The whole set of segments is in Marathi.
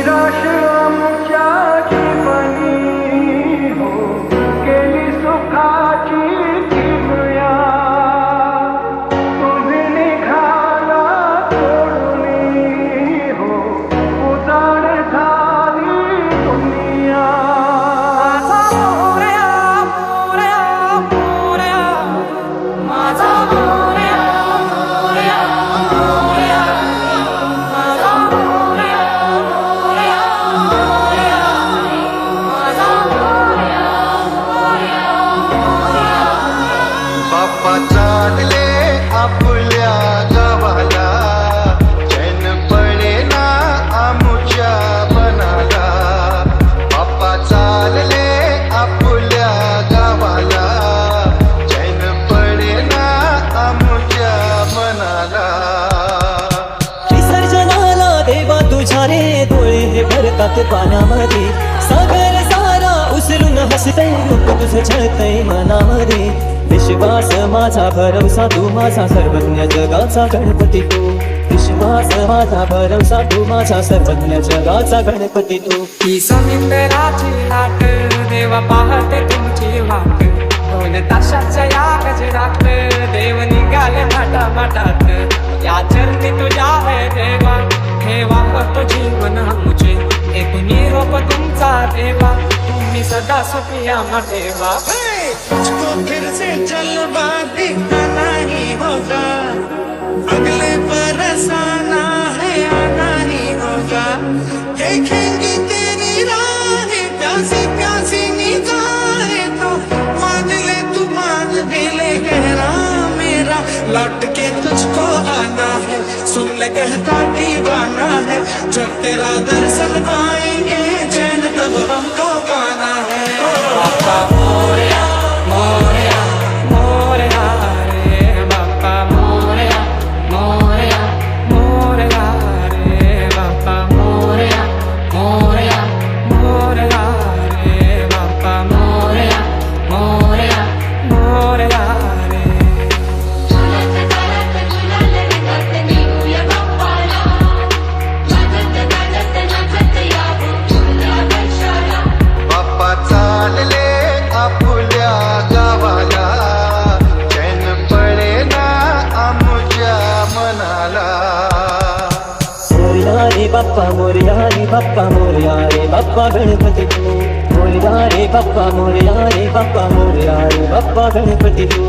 निराश आमच्या जीवनी हो गेली सुखाची किमया तुम्ही निघाला सोडून हो उजाड झाली दुनिया बाप्पा चालले आपल्या गावाला चैन पडेना आमुच्या मनाला बाप्पा चालले आपल्या गावाला चैन पडेना आमुच्या मनाला विसर्जनाला देवा तुझ्या रे डोळे हे भरतात पाण्यामध्ये सागर सारा उसरून हसतय रूप तुझं छळतय मनामध्ये विश्वास माझा भरवसा तू माझा सर्वज्ञ जगाचा गणपती तू विश्वास माझा भरवसा तू माझा सर्वज्ञ जगाचा गणपती तू ही समिंदराची लाट देवा पाहते तुमची वाट दोन ताशाच्या या गजरात देव निघाले माटा माटात या चरणी तुझ्या है देवा ठेवा तो जीवन आमचे एक निरोप तुमचा देवा तुम्ही सदा सुखिया ठेवा मुझको फिर से जलवा दिखाना ही होगा अगले बरस आना है आना ही होगा देखेंगे तेरी राहें प्यासी प्यासी निगाहें तो मान ले तू मान भी ले गहरा मेरा लौट के तुझको आना है सुन ले कहता दीवाना है जब तेरा दर्शन पाएंगे चैन तब हमको पाना है बाप्पा मोरया मोरया मोरया रे बाप्पा मोरया मोरया मोरया रे बाप्पा मोरया मोरया मोरया रे बाप्पा मोरया मोरया मोरया रे झुलत गालत झुलाल रंगात नेऊया बाप्पाला नाचत गाजत नाचत यावं फुल्या वर्षाला बाप्पा चालले आपल्या गावाला चैन पडेना आमुच्या मनाला मोरया रे बाप्पा मोरया रे बाप्पा मोरया रे बाप्पा गणपती तू मोरया रे बाप्पा मोरया रे बाप्पा मोरया रे बाप्पा गणपती तू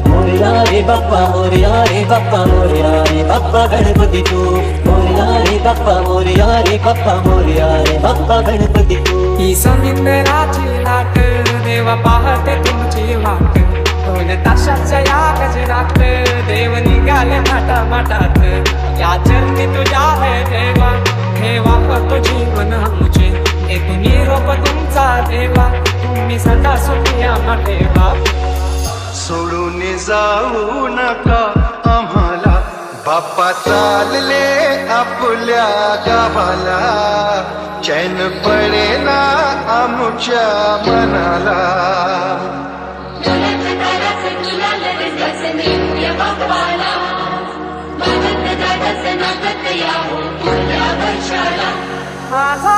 मोरया रे बाप्पा मोरया रे बाप्पा मोरया रे बाप्पा गणपती तू मोरया रे बाप्पा मोरया रे बाप्पा मोरया रे बाप्पा गणपती तू ही समिंदराची लाट देवा पाहते तुमची वाट दोन ताशाच्या या गजरात देव निघाले माटा माटात या चरणी तुझ्या है देवा ठेवा तो जीवन आमचे एक निरोप तुमचा देवा तुम्ही सदा सुखिया ठेवा सोडून जाऊ नका आम्हाला बाप्पा चालले आपल्या गावाला चैन पडेना आमुच्या मनाला झुलत गालत झुलाल रंगात नेऊया बाप्पाला नाचत गाजत नाचत यावं फुल्या वर्षाला माझा